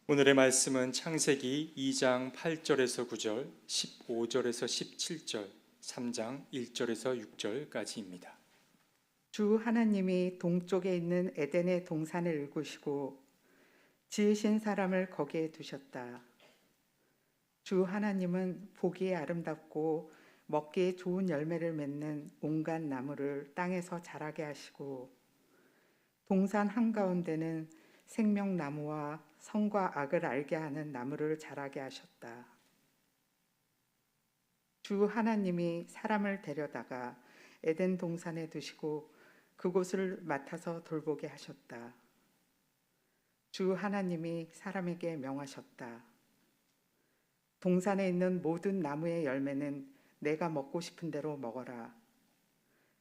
오늘의 말씀은 창세기 2장 8절에서 9절, 15절에서 17절, 3장 1절에서 6절까지입니다. 주 하나님이 동쪽에 있는 에덴의 동산을 일구시고 지으신 사람을 거기에 두셨다. 주 하나님은 보기에 아름답고 먹기에 좋은 열매를 맺는 온갖 나무를 땅에서 자라게 하시고 동산 한가운데는 생명나무와 선과 악을 알게 하는 나무를 자라게 하셨다. 주 하나님이 사람을 데려다가 에덴 동산에 두시고 그곳을 맡아서 돌보게 하셨다. 주 하나님이 사람에게 명하셨다. 동산에 있는 모든 나무의 열매는 내가 먹고 싶은 대로 먹어라.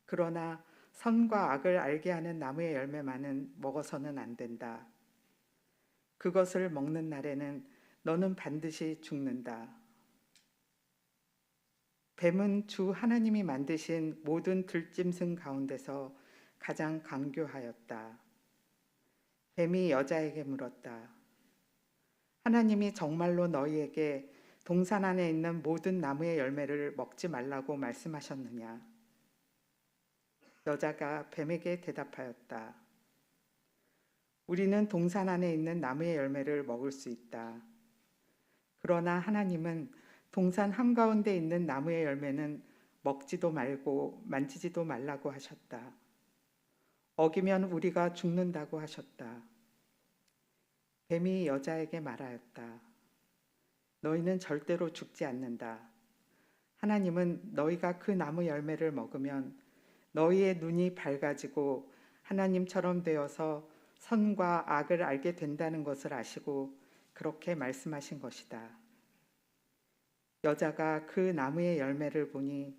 그러나 선과 악을 알게 하는 나무의 열매만은 먹어서는 안 된다. 그것을 먹는 날에는 너는 반드시 죽는다. 뱀은 주 하나님이 만드신 모든 들짐승 가운데서 가장 강교하였다. 뱀이 여자에게 물었다. 하나님이 정말로 너희에게 동산 안에 있는 모든 나무의 열매를 먹지 말라고 말씀하셨느냐? 여자가 뱀에게 대답하였다. 우리는 동산 안에 있는 나무의 열매를 먹을 수 있다. 그러나 하나님은 동산 한가운데 있는 나무의 열매는 먹지도 말고 만지지도 말라고 하셨다. 어기면 우리가 죽는다고 하셨다. 뱀이 여자에게 말하였다. 너희는 절대로 죽지 않는다. 하나님은 너희가 그 나무 열매를 먹으면 너희의 눈이 밝아지고 하나님처럼 되어서 선과 악을 알게 된다는 것을 아시고 그렇게 말씀하신 것이다. 여자가 그 나무의 열매를 보니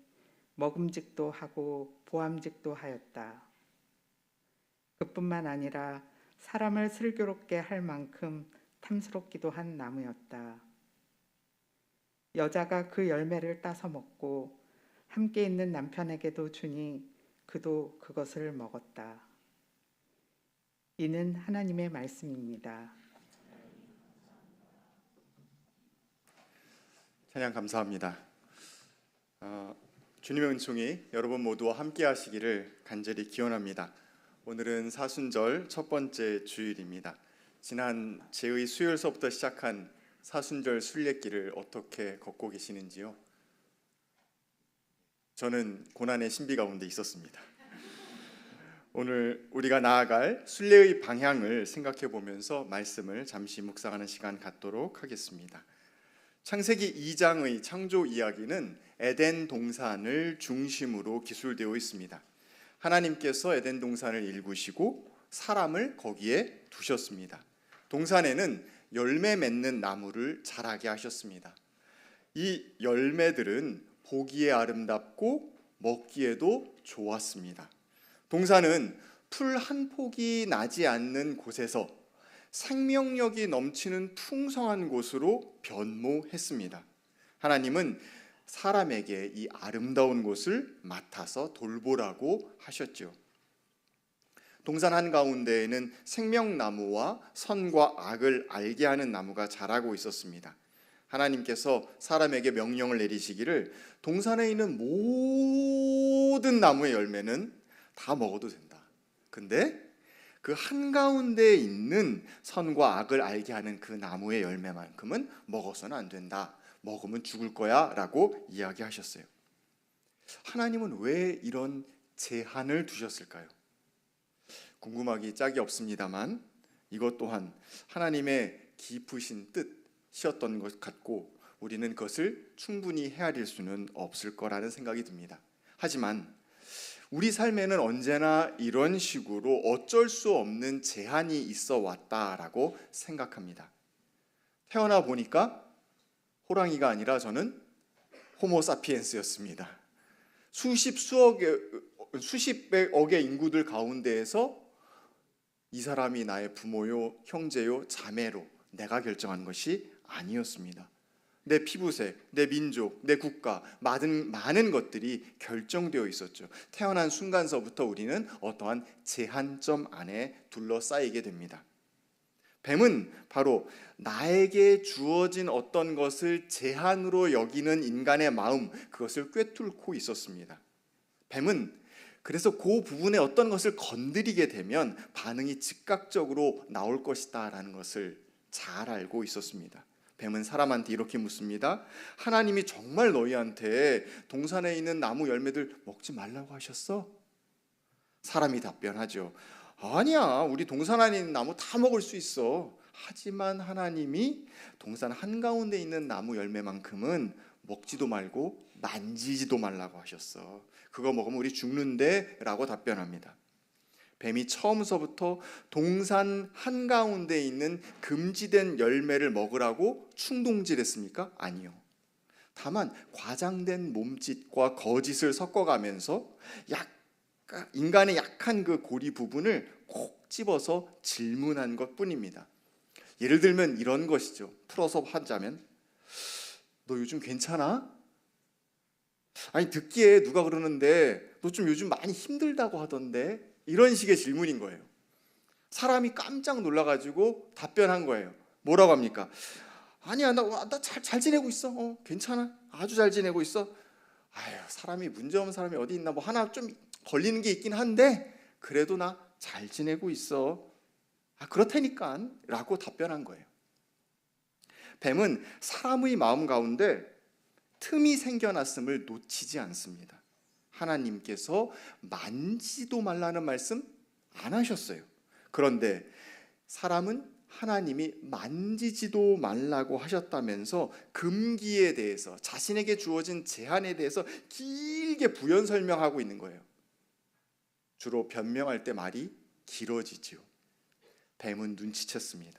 먹음직도 하고 보암직도 하였다. 그뿐만 아니라 사람을 슬기롭게 할 만큼 탐스럽기도 한 나무였다. 여자가 그 열매를 따서 먹고 함께 있는 남편에게도 주니 그도 그것을 먹었다. 이는 하나님의 말씀입니다. 찬양 감사합니다. 주님의 은총이 여러분 모두와 함께 하시기를 간절히 기원합니다. 오늘은 사순절 첫 번째 주일입니다. 지난 제의 수요일서부터 시작한 사순절 순례길을 어떻게 걷고 계시는지요? 저는 고난의 신비 가운데 있었습니다. 오늘 우리가 나아갈 순례의 방향을 생각해 보면서 말씀을 잠시 묵상하는 시간 갖도록 하겠습니다. 창세기 2장의 창조 이야기는 에덴 동산을 중심으로 기술되어 있습니다. 하나님께서 에덴 동산을 일구시고 사람을 거기에 두셨습니다. 동산에는 열매 맺는 나무를 자라게 하셨습니다. 이 열매들은 보기에 아름답고 먹기에도 좋았습니다. 동산은 풀 한 폭이 나지 않는 곳에서 생명력이 넘치는 풍성한 곳으로 변모했습니다. 하나님은 사람에게 이 아름다운 곳을 맡아서 돌보라고 하셨죠. 동산 한가운데에는 생명나무와 선과 악을 알게 하는 나무가 자라고 있었습니다. 하나님께서 사람에게 명령을 내리시기를 동산에 있는 모든 나무의 열매는 다 먹어도 된다. 근데 그 한가운데에 있는 선과 악을 알게 하는 그 나무의 열매만큼은 먹어서는 안 된다. 먹으면 죽을 거야 라고 이야기하셨어요. 하나님은 왜 이런 제한을 두셨을까요? 궁금하기 짝이 없습니다만 이것 또한 하나님의 깊으신 뜻이었던 것 같고 우리는 그것을 충분히 헤아릴 수는 없을 거라는 생각이 듭니다. 하지만 우리 삶에는 언제나 이런 식으로 어쩔 수 없는 제한이 있어 왔다라고 생각합니다. 태어나 보니까 호랑이가 아니라 저는 호모사피엔스였습니다. 수십백억의 인구들 가운데에서 이 사람이 나의 부모요, 형제요, 자매로 내가 결정한 것이 아니었습니다. 내 피부색, 내 민족, 내 국가, 많은 것들이 결정되어 있었죠. 태어난 순간서부터 우리는 어떠한 제한점 안에 둘러싸이게 됩니다. 뱀은 바로 나에게 주어진 어떤 것을 제한으로 여기는 인간의 마음, 그것을 꿰뚫고 있었습니다. 뱀은 그래서 그 부분에 어떤 것을 건드리게 되면 반응이 즉각적으로 나올 것이다 라는 것을 잘 알고 있었습니다. 뱀은 사람한테 이렇게 묻습니다. 하나님이 정말 너희한테 동산에 있는 나무 열매들 먹지 말라고 하셨어? 사람이 답변하죠. 아니야, 우리 동산 안에 있는 나무 다 먹을 수 있어. 하지만 하나님이 동산 한가운데 있는 나무 열매만큼은 먹지도 말고 만지지도 말라고 하셨어. 그거 먹으면 우리 죽는데 라고 답변합니다. 뱀이 처음서부터 동산 한가운데 있는 금지된 열매를 먹으라고 충동질했습니까? 아니요. 다만 과장된 몸짓과 거짓을 섞어가면서 인간의 약한 그 고리 부분을 콕 집어서 질문한 것뿐입니다. 예를 들면 이런 것이죠. 풀어서 하자면, 너 요즘 괜찮아? 아니, 듣기에 누가 그러는데 너 좀 요즘 많이 힘들다고 하던데, 이런 식의 질문인 거예요. 사람이 깜짝 놀라가지고 답변한 거예요. 뭐라고 합니까? 아니야, 나 잘 지내고 있어. 괜찮아, 아주 잘 지내고 있어. 아유, 사람이 문제 없는 사람이 어디 있나, 뭐 하나 좀 걸리는 게 있긴 한데 그래도 나 잘 지내고 있어. 그렇다니까 라고 답변한 거예요. 뱀은 사람의 마음 가운데 틈이 생겨났음을 놓치지 않습니다. 하나님께서 만지도 말라는 말씀 안 하셨어요. 그런데 사람은 하나님이 만지지도 말라고 하셨다면서 금기에 대해서, 자신에게 주어진 제한에 대해서 길게 부연 설명하고 있는 거예요. 주로 변명할 때 말이 길어지지요. 뱀은 눈치챘습니다.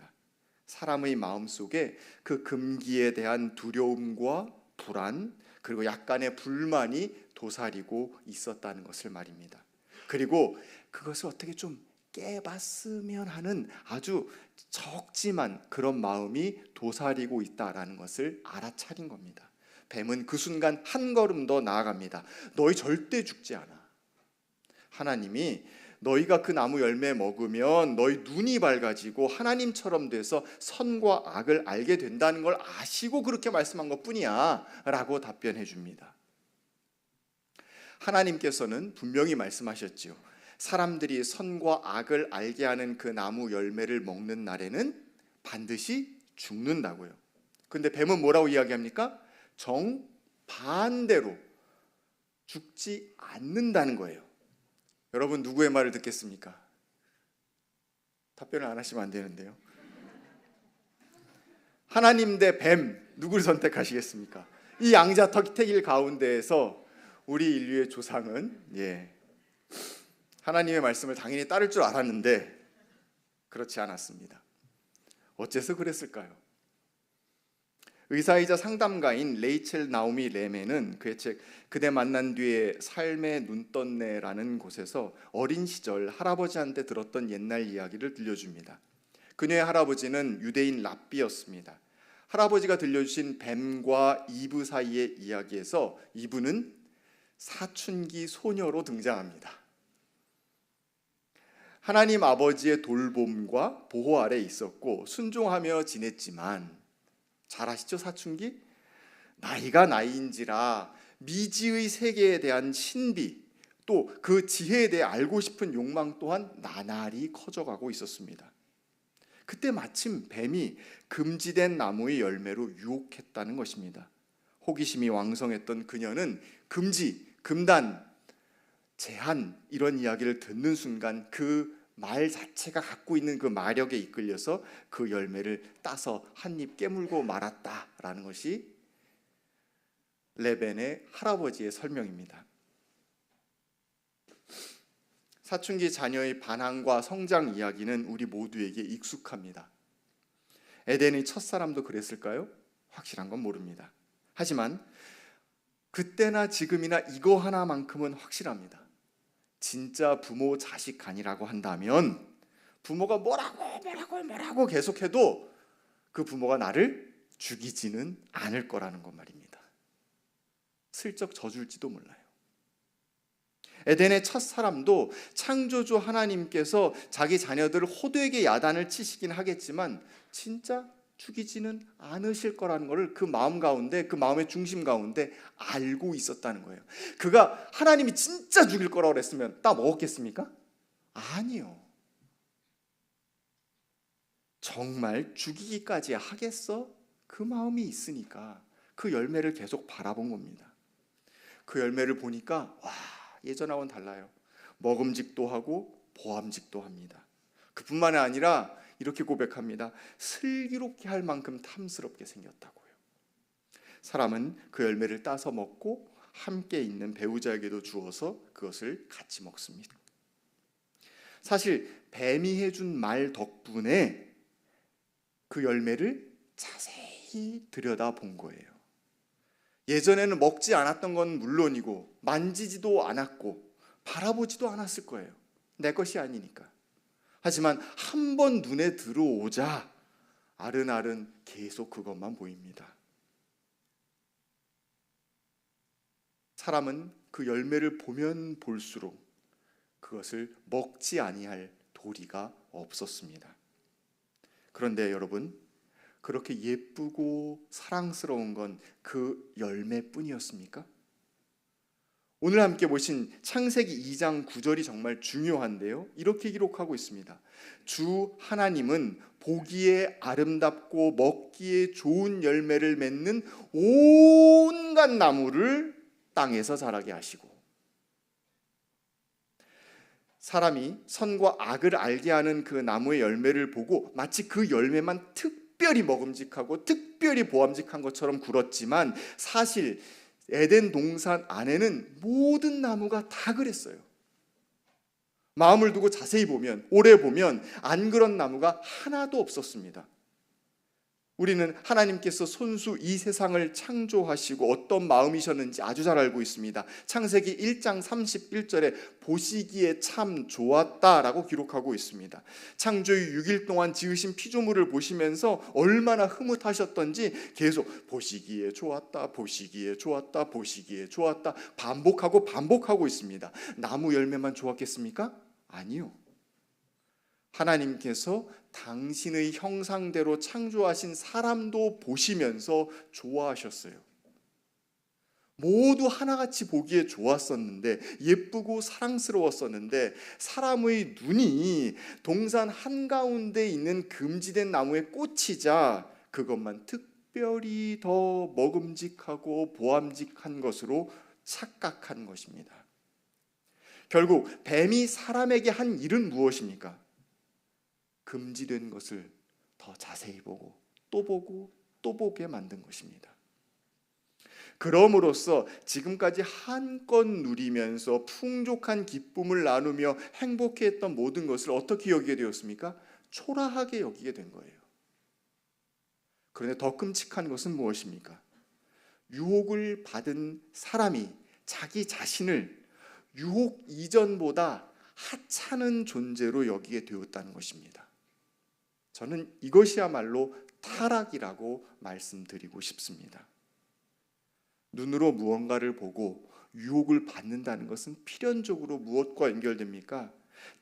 사람의 마음속에 그 금기에 대한 두려움과 불안, 그리고 약간의 불만이 도사리고 있었다는 것을 말입니다. 그리고 그것을 어떻게 좀 깨봤으면 하는 아주 적지만 그런 마음이 도사리고 있다라는 것을 알아차린 겁니다. 뱀은 그 순간 한 걸음 더 나아갑니다. 너희 절대 죽지 않아. 하나님이 너희가 그 나무 열매 먹으면 너희 눈이 밝아지고 하나님처럼 돼서 선과 악을 알게 된다는 걸 아시고 그렇게 말씀한 것뿐이야 라고 답변해 줍니다. 하나님께서는 분명히 말씀하셨지요. 사람들이 선과 악을 알게 하는 그 나무 열매를 먹는 날에는 반드시 죽는다고요. 근데 뱀은 뭐라고 이야기합니까? 정반대로 죽지 않는다는 거예요. 여러분, 누구의 말을 듣겠습니까? 답변을 안 하시면 안 되는데요. 하나님 대 뱀, 누구를 선택하시겠습니까? 이 양자택일 가운데에서 우리 인류의 조상은 하나님의 말씀을 당연히 따를 줄 알았는데 그렇지 않았습니다. 어째서 그랬을까요? 의사이자 상담가인 레이첼 나오미 레멘은 그의 책 그대 만난 뒤에 삶의 눈떴네라는 곳에서 어린 시절 할아버지한테 들었던 옛날 이야기를 들려줍니다. 그녀의 할아버지는 유대인 랍비였습니다. 할아버지가 들려주신 뱀과 이브 사이의 이야기에서 이브는 사춘기 소녀로 등장합니다. 하나님 아버지의 돌봄과 보호 아래 있었고 순종하며 지냈지만, 잘 아시죠? 사춘기? 나이가 나이인지라 미지의 세계에 대한 신비, 또 그 지혜에 대해 알고 싶은 욕망 또한 나날이 커져가고 있었습니다. 그때 마침 뱀이 금지된 나무의 열매로 유혹했다는 것입니다. 호기심이 왕성했던 그녀는 금지, 금단, 제한 이런 이야기를 듣는 순간 그 말 자체가 갖고 있는 그 마력에 이끌려서 그 열매를 따서 한 입 깨물고 말았다라는 것이 레벤의 할아버지의 설명입니다. 사춘기 자녀의 반항과 성장 이야기는 우리 모두에게 익숙합니다. 에덴의 첫사람도 그랬을까요? 확실한 건 모릅니다. 하지만 그때나 지금이나 이거 하나만큼은 확실합니다. 진짜 부모 자식 간이라고 한다면 부모가 뭐라고 계속해도 그 부모가 나를 죽이지는 않을 거라는 것 말입니다. 슬쩍 져줄지도 몰라요. 에덴의 첫 사람도 창조주 하나님께서 자기 자녀들을 호되게 야단을 치시긴 하겠지만 진짜 죽이지는 않으실 거라는 것을 그 마음 가운데, 그 마음의 중심 가운데 알고 있었다는 거예요. 그가 하나님이 진짜 죽일 거라고 그랬으면 따 먹었겠습니까? 아니요. 정말 죽이기까지 하겠어? 그 마음이 있으니까 그 열매를 계속 바라본 겁니다. 그 열매를 보니까 와, 예전하고는 달라요. 먹음직도 하고 보암직도 합니다. 그뿐만 아니라 이렇게 고백합니다. 슬기롭게 할 만큼 탐스럽게 생겼다고요. 사람은 그 열매를 따서 먹고 함께 있는 배우자에게도 주어서 그것을 같이 먹습니다. 사실 뱀이 해준 말 덕분에 그 열매를 자세히 들여다본 거예요. 예전에는 먹지 않았던 건 물론이고 만지지도 않았고 바라보지도 않았을 거예요. 내 것이 아니니까. 하지만 한 번 눈에 들어오자 아른아른 계속 그것만 보입니다. 사람은 그 열매를 보면 볼수록 그것을 먹지 아니할 도리가 없었습니다. 그런데 여러분, 그렇게 예쁘고 사랑스러운 건 그 열매뿐이었습니까? 오늘 함께 보신 창세기 2장 9절이 정말 중요한데요. 이렇게 기록하고 있습니다. 주 하나님은 보기에 아름답고 먹기에 좋은 열매를 맺는 온갖 나무를 땅에서 자라게 하시고, 사람이 선과 악을 알게 하는 그 나무의 열매를 보고 마치 그 열매만 특별히 먹음직하고 특별히 보암직한 것처럼 굴었지만 사실 에덴 동산 안에는 모든 나무가 다 그랬어요. 마음을 두고 자세히 보면, 오래 보면 안 그런 나무가 하나도 없었습니다. 우리는 하나님께서 손수 이 세상을 창조하시고 어떤 마음이셨는지 아주 잘 알고 있습니다. 창세기 1장 31절에 보시기에 참 좋았다라고 기록하고 있습니다. 창조의 6일 동안 지으신 피조물을 보시면서 얼마나 흐뭇하셨던지 계속 보시기에 좋았다, 보시기에 좋았다, 보시기에 좋았다 반복하고 있습니다. 나무 열매만 좋았겠습니까? 아니요. 하나님께서 당신의 형상대로 창조하신 사람도 보시면서 좋아하셨어요. 모두 하나같이 보기에 좋았었는데, 예쁘고 사랑스러웠었는데, 사람의 눈이 동산 한가운데 있는 금지된 나무에 꽂히자 그것만 특별히 더 먹음직하고 보암직한 것으로 착각한 것입니다. 결국 뱀이 사람에게 한 일은 무엇입니까? 금지된 것을 더 자세히 보고 또 보게 만든 것입니다. 그럼으로써 지금까지 한껏 누리면서 풍족한 기쁨을 나누며 행복해했던 모든 것을 어떻게 여기게 되었습니까? 초라하게 여기게 된 거예요. 그런데 더 끔찍한 것은 무엇입니까? 유혹을 받은 사람이 자기 자신을 유혹 이전보다 하찮은 존재로 여기게 되었다는 것입니다. 저는 이것이야말로 타락이라고 말씀드리고 싶습니다. 눈으로 무언가를 보고 유혹을 받는다는 것은 필연적으로 무엇과 연결됩니까?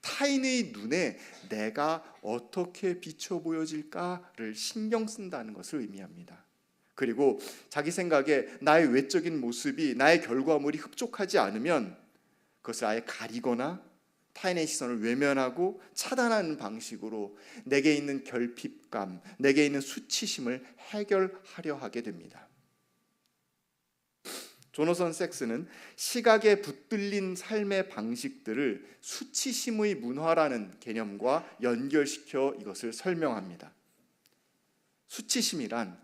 타인의 눈에 내가 어떻게 비춰 보여질까를 신경 쓴다는 것을 의미합니다. 그리고 자기 생각에 나의 외적인 모습이, 나의 결과물이 흡족하지 않으면 그것을 아예 가리거나 타인의 시선을 외면하고 차단하는 방식으로 내게 있는 결핍감, 내게 있는 수치심을 해결하려 하게 됩니다. 조너선 섹스는 시각에 붙들린 삶의 방식들을 수치심의 문화라는 개념과 연결시켜 이것을 설명합니다. 수치심이란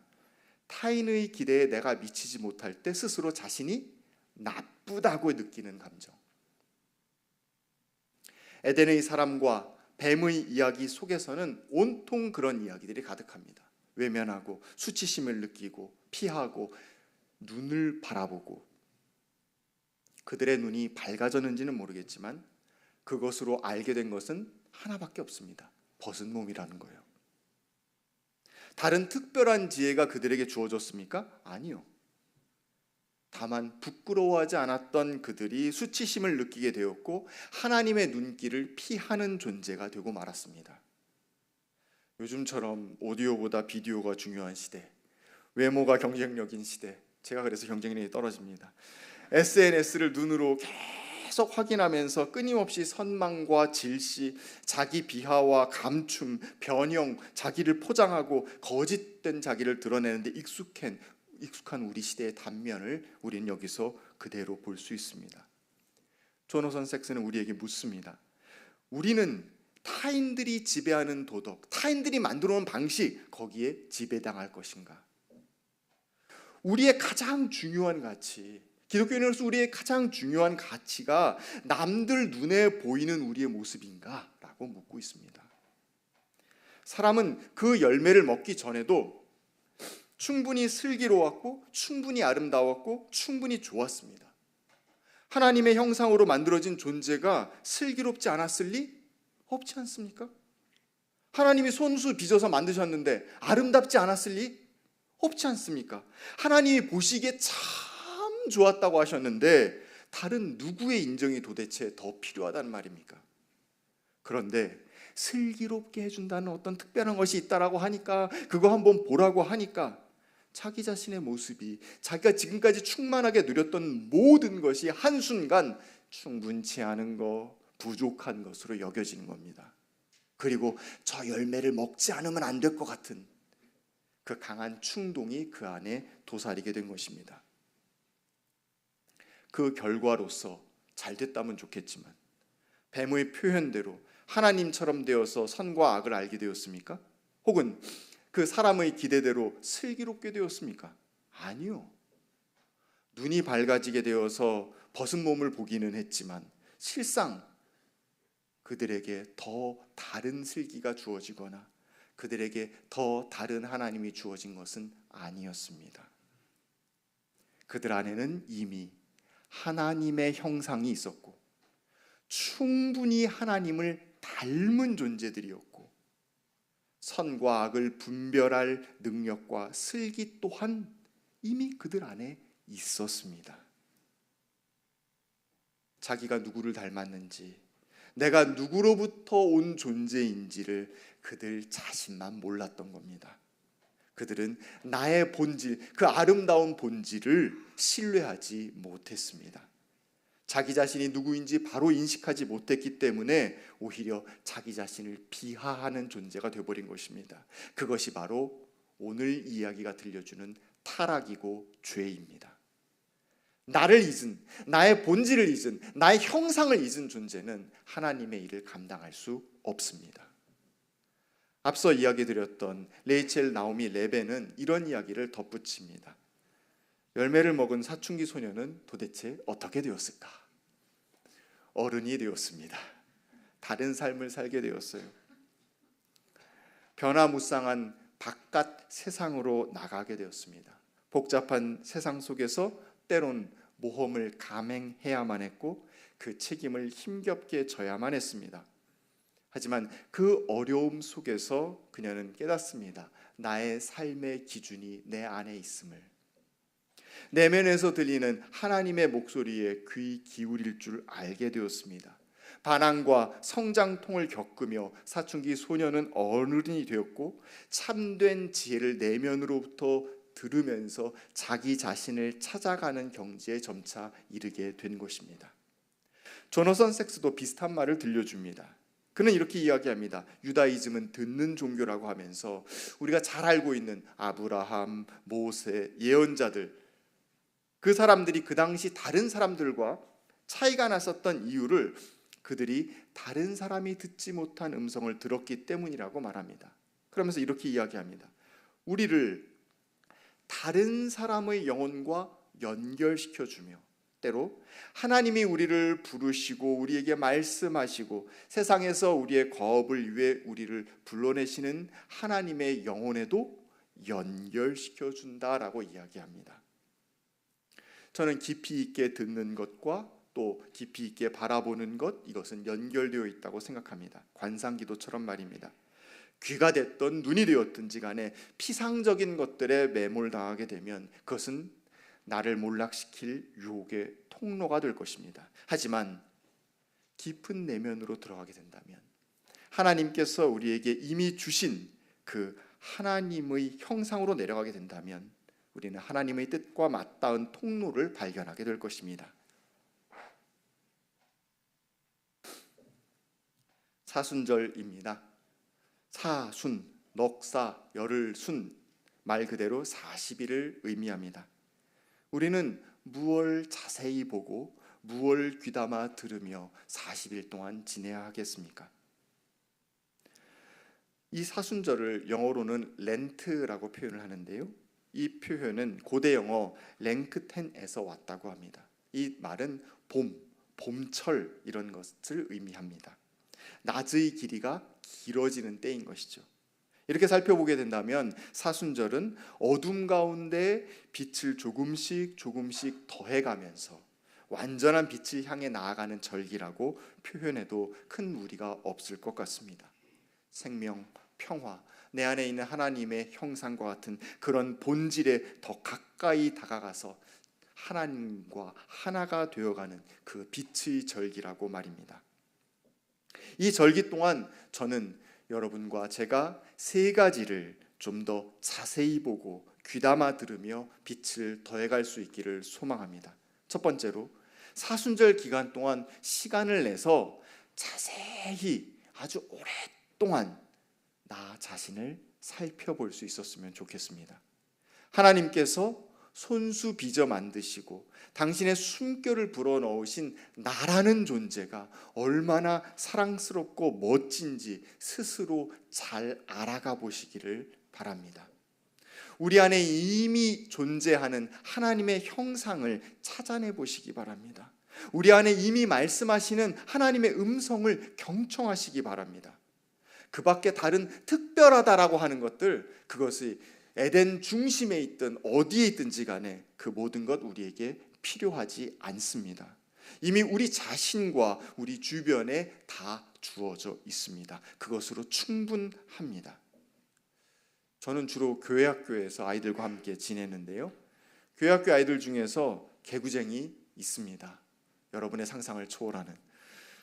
타인의 기대에 내가 미치지 못할 때 스스로 자신이 나쁘다고 느끼는 감정. 에덴의 사람과 뱀의 이야기 속에서는 온통 그런 이야기들이 가득합니다. 외면하고 수치심을 느끼고 피하고 눈을 바라보고, 그들의 눈이 밝아졌는지는 모르겠지만 그것으로 알게 된 것은 하나밖에 없습니다. 벗은 몸이라는 거예요. 다른 특별한 지혜가 그들에게 주어졌습니까? 아니요. 다만 부끄러워하지 않았던 그들이 수치심을 느끼게 되었고 하나님의 눈길을 피하는 존재가 되고 말았습니다. 요즘처럼 오디오보다 비디오가 중요한 시대, 외모가 경쟁력인 시대, 제가 그래서 경쟁력이 떨어집니다. SNS를 눈으로 계속 확인하면서 끊임없이 선망과 질시, 자기 비하와 감춤, 변형, 자기를 포장하고 거짓된 자기를 드러내는데 익숙한 우리 시대의 단면을 우리는 여기서 그대로 볼 수 있습니다. 조너선 섹스는 우리에게 묻습니다. 우리는 타인들이 지배하는 도덕, 타인들이 만들어 놓은 방식, 거기에 지배당할 것인가? 우리의 가장 중요한 가치, 기독교인으로서 우리의 가장 중요한 가치가 남들 눈에 보이는 우리의 모습인가? 라고 묻고 있습니다. 사람은 그 열매를 먹기 전에도 충분히 슬기로웠고 충분히 아름다웠고 충분히 좋았습니다. 하나님의 형상으로 만들어진 존재가 슬기롭지 않았을 리 없지 않습니까? 하나님이 손수 빚어서 만드셨는데 아름답지 않았을 리 없지 않습니까? 하나님이 보시기에 참 좋았다고 하셨는데 다른 누구의 인정이 도대체 더 필요하다는 말입니까? 그런데 슬기롭게 해준다는 어떤 특별한 것이 있다라고 하니까, 그거 한번 보라고 하니까 자기 자신의 모습이, 자기가 지금까지 충만하게 누렸던 모든 것이 한순간 충분치 않은 것, 부족한 것으로 여겨지는 겁니다. 그리고 저 열매를 먹지 않으면 안 될 것 같은 그 강한 충동이 그 안에 도사리게 된 것입니다. 그 결과로서 잘 됐다면 좋겠지만 뱀의 표현대로 하나님처럼 되어서 선과 악을 알게 되었습니까? 혹은 그 사람의 기대대로 슬기롭게 되었습니까? 아니요. 눈이 밝아지게 되어서 벗은 몸을 보기는 했지만 실상 그들에게 더 다른 슬기가 주어지거나 그들에게 더 다른 하나님이 주어진 것은 아니었습니다. 그들 안에는 이미 하나님의 형상이 있었고 충분히 하나님을 닮은 존재들이었고 선과 악을 분별할 능력과 슬기 또한 이미 그들 안에 있었습니다. 자기가 누구를 닮았는지, 내가 누구로부터 온 존재인지를 그들 자신만 몰랐던 겁니다. 그들은 나의 본질, 그 아름다운 본질을 신뢰하지 못했습니다. 자기 자신이 누구인지 바로 인식하지 못했기 때문에 오히려 자기 자신을 비하하는 존재가 되어버린 것입니다. 그것이 바로 오늘 이야기가 들려주는 타락이고 죄입니다. 나를 잊은, 나의 본질을 잊은, 나의 형상을 잊은 존재는 하나님의 일을 감당할 수 없습니다. 앞서 이야기 드렸던 레이첼, 나오미, 레벤은 이런 이야기를 덧붙입니다. 열매를 먹은 사춘기 소녀는 도대체 어떻게 되었을까? 어른이 되었습니다. 다른 삶을 살게 되었어요. 변화무쌍한 바깥 세상으로 나가게 되었습니다. 복잡한 세상 속에서 때론 모험을 감행해야만 했고 그 책임을 힘겹게 져야만 했습니다. 하지만 그 어려움 속에서 그녀는 깨닫습니다. 나의 삶의 기준이 내 안에 있음을. 내면에서 들리는 하나님의 목소리에 귀 기울일 줄 알게 되었습니다. 반항과 성장통을 겪으며 사춘기 소녀는 어른이 되었고 참된 지혜를 내면으로부터 들으면서 자기 자신을 찾아가는 경지에 점차 이르게 된 것입니다. 조너선 섹스도 비슷한 말을 들려줍니다. 그는 이렇게 이야기합니다. 유다이즘은 듣는 종교라고 하면서 우리가 잘 알고 있는 아브라함, 모세, 예언자들, 그 사람들이 그 당시 다른 사람들과 차이가 났었던 이유를 그들이 다른 사람이 듣지 못한 음성을 들었기 때문이라고 말합니다. 그러면서 이렇게 이야기합니다. 우리를 다른 사람의 영혼과 연결시켜주며 때로 하나님이 우리를 부르시고 우리에게 말씀하시고 세상에서 우리의 거업을 위해 우리를 불러내시는 하나님의 영혼에도 연결시켜준다라고 이야기합니다. 저는 깊이 있게 듣는 것과 또 깊이 있게 바라보는 것, 이것은 연결되어 있다고 생각합니다. 관상기도처럼 말입니다. 귀가 됐든 눈이 되었든지 간에 피상적인 것들에 매몰당하게 되면 그것은 나를 몰락시킬 유혹의 통로가 될 것입니다. 하지만 깊은 내면으로 들어가게 된다면, 하나님께서 우리에게 이미 주신 그 하나님의 형상으로 내려가게 된다면 우리는 하나님의 뜻과 맞닿은 통로를 발견하게 될 것입니다. 사순절입니다. 사순, 넉사, 열흘, 순, 말 그대로 40일을 의미합니다. 우리는 무엇을 자세히 보고 무엇을 귀담아 들으며 40일 동안 지내야 하겠습니까? 이 사순절을 영어로는 렌트라고 표현을 하는데요, 이 표현은 고대 영어 랭크텐에서 왔다고 합니다. 이 말은 봄, 봄철 이런 것을 의미합니다. 낮의 길이가 길어지는 때인 것이죠. 이렇게 살펴보게 된다면 사순절은 어둠 가운데 빛을 조금씩 더해가면서 완전한 빛을 향해 나아가는 절기라고 표현해도 큰 무리가 없을 것 같습니다. 생명, 평화, 내 안에 있는 하나님의 형상과 같은 그런 본질에 더 가까이 다가가서 하나님과 하나가 되어가는 그 빛의 절기라고 말입니다. 이 절기 동안 저는 여러분과 제가 세 가지를 좀 더 자세히 보고 귀담아 들으며 빛을 더해갈 수 있기를 소망합니다. 첫 번째로, 사순절 기간 동안 시간을 내서 자세히 아주 오랫동안 나 자신을 살펴볼 수 있었으면 좋겠습니다. 하나님께서 손수 빚어 만드시고 당신의 숨결을 불어넣으신 나라는 존재가 얼마나 사랑스럽고 멋진지 스스로 잘 알아가 보시기를 바랍니다. 우리 안에 이미 존재하는 하나님의 형상을 찾아내 보시기 바랍니다. 우리 안에 이미 말씀하시는 하나님의 음성을 경청하시기 바랍니다. 그 밖에 다른 특별하다라고 하는 것들, 그것이 에덴 중심에 있든 어디에 있든지 간에 그 모든 것 우리에게 필요하지 않습니다. 이미 우리 자신과 우리 주변에 다 주어져 있습니다. 그것으로 충분합니다. 저는 주로 교회학교에서 아이들과 함께 지내는데요, 교회학교 아이들 중에서 개구쟁이 있습니다. 여러분의 상상을 초월하는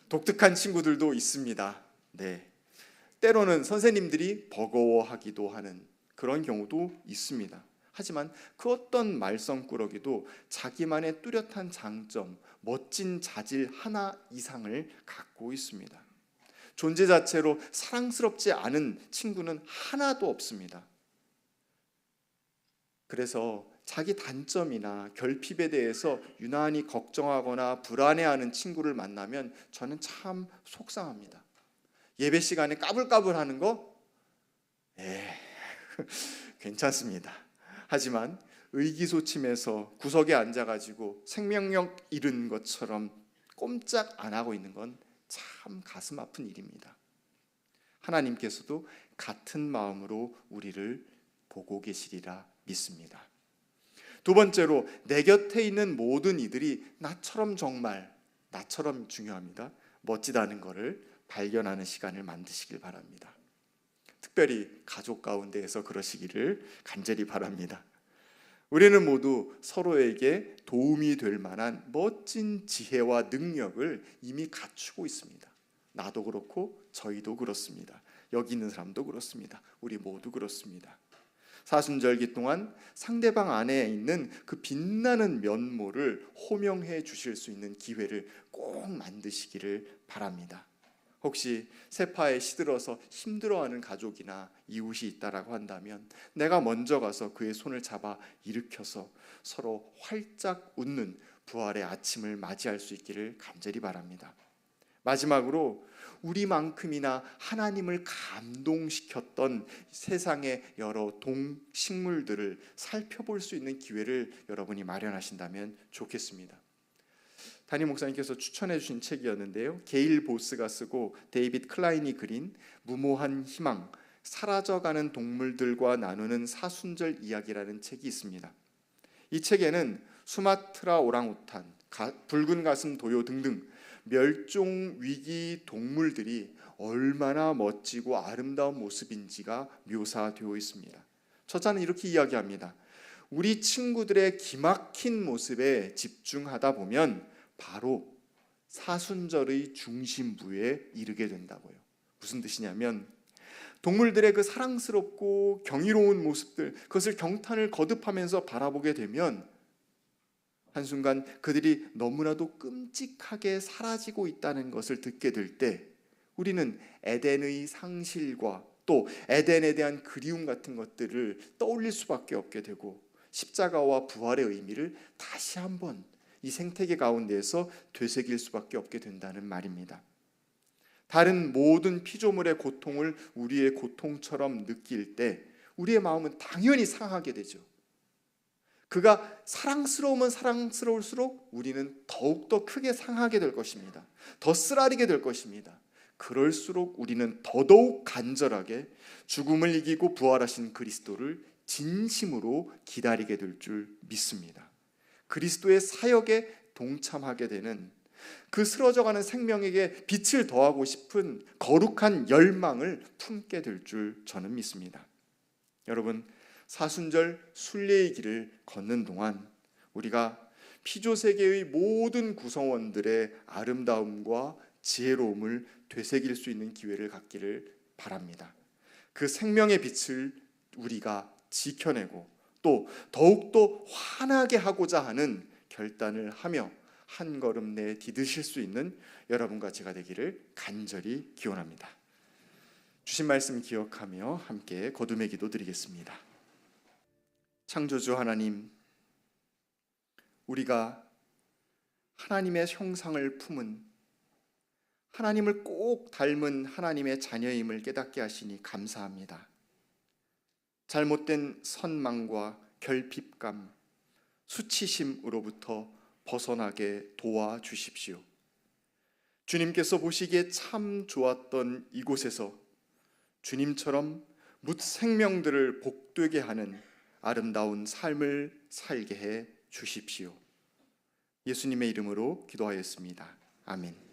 독특한 친구들도 있습니다. 네, 때로는 선생님들이 버거워하기도 하는 그런 경우도 있습니다. 하지만 그 어떤 말썽꾸러기도 자기만의 뚜렷한 장점, 멋진 자질 하나 이상을 갖고 있습니다. 존재 자체로 사랑스럽지 않은 친구는 하나도 없습니다. 그래서 자기 단점이나 결핍에 대해서 유난히 걱정하거나 불안해하는 친구를 만나면 저는 참 속상합니다. 예배 시간에 까불까불하는 거? 괜찮습니다. 하지만 의기소침해서 구석에 앉아가지고 생명력 잃은 것처럼 꼼짝 안 하고 있는 건 참 가슴 아픈 일입니다. 하나님께서도 같은 마음으로 우리를 보고 계시리라 믿습니다. 두 번째로, 내 곁에 있는 모든 이들이 나처럼 중요합니다. 멋지다는 것을 발견하는 시간을 만드시길 바랍니다. 특별히 가족 가운데에서 그러시기를 간절히 바랍니다. 우리는 모두 서로에게 도움이 될 만한 멋진 지혜와 능력을 이미 갖추고 있습니다. 나도 그렇고 저희도 그렇습니다. 여기 있는 사람도 그렇습니다. 우리 모두 그렇습니다. 사순절기 동안 상대방 안에 있는 그 빛나는 면모를 호명해 주실 수 있는 기회를 꼭 만드시기를 바랍니다. 혹시 세파에 시들어서 힘들어하는 가족이나 이웃이 있다라고 한다면 내가 먼저 가서 그의 손을 잡아 일으켜서 서로 활짝 웃는 부활의 아침을 맞이할 수 있기를 간절히 바랍니다. 마지막으로, 우리만큼이나 하나님을 감동시켰던 세상의 여러 동식물들을 살펴볼 수 있는 기회를 여러분이 마련하신다면 좋겠습니다. 담임 목사님께서 추천해 주신 책이었는데요, 게일 보스가 쓰고 데이빗 클라인이 그린 무모한 희망, 사라져가는 동물들과 나누는 사순절 이야기라는 책이 있습니다. 이 책에는 수마트라 오랑우탄, 붉은 가슴 도요 등등 멸종 위기 동물들이 얼마나 멋지고 아름다운 모습인지가 묘사되어 있습니다. 저자는 이렇게 이야기합니다. 우리 친구들의 기막힌 모습에 집중하다 보면 바로 사순절의 중심부에 이르게 된다고요. 무슨 뜻이냐면 동물들의 그 사랑스럽고 경이로운 모습들, 그것을 경탄을 거듭하면서 바라보게 되면 한순간 그들이 너무나도 끔찍하게 사라지고 있다는 것을 듣게 될 때 우리는 에덴의 상실과 또 에덴에 대한 그리움 같은 것들을 떠올릴 수밖에 없게 되고 십자가와 부활의 의미를 다시 한번 이 생태계 가운데에서 되새길 수밖에 없게 된다는 말입니다. 다른 모든 피조물의 고통을 우리의 고통처럼 느낄 때 우리의 마음은 당연히 상하게 되죠. 그가 사랑스러우면 사랑스러울수록 우리는 더욱더 크게 상하게 될 것입니다. 더 쓰라리게 될 것입니다. 그럴수록 우리는 더더욱 간절하게 죽음을 이기고 부활하신 그리스도를 진심으로 기다리게 될 줄 믿습니다. 그리스도의 사역에 동참하게 되는 그 쓰러져가는 생명에게 빛을 더하고 싶은 거룩한 열망을 품게 될 줄 저는 믿습니다. 여러분, 사순절 순례의 길을 걷는 동안 우리가 피조세계의 모든 구성원들의 아름다움과 지혜로움을 되새길 수 있는 기회를 갖기를 바랍니다. 그 생명의 빛을 우리가 지켜내고 또 더욱더 환하게 하고자 하는 결단을 하며 한 걸음 내 디드실 수 있는 여러분과 제가 되기를 간절히 기원합니다. 주신 말씀 기억하며 함께 거듭의 기도 드리겠습니다. 창조주 하나님, 우리가 하나님의 형상을 품은 하나님을 꼭 닮은 하나님의 자녀임을 깨닫게 하시니 감사합니다. 잘못된 선망과 결핍감, 수치심으로부터 벗어나게 도와주십시오. 주님께서 보시기에 참 좋았던 이곳에서 주님처럼 뭇 생명들을 복되게 하는 아름다운 삶을 살게 해 주십시오. 예수님의 이름으로 기도하였습니다. 아멘.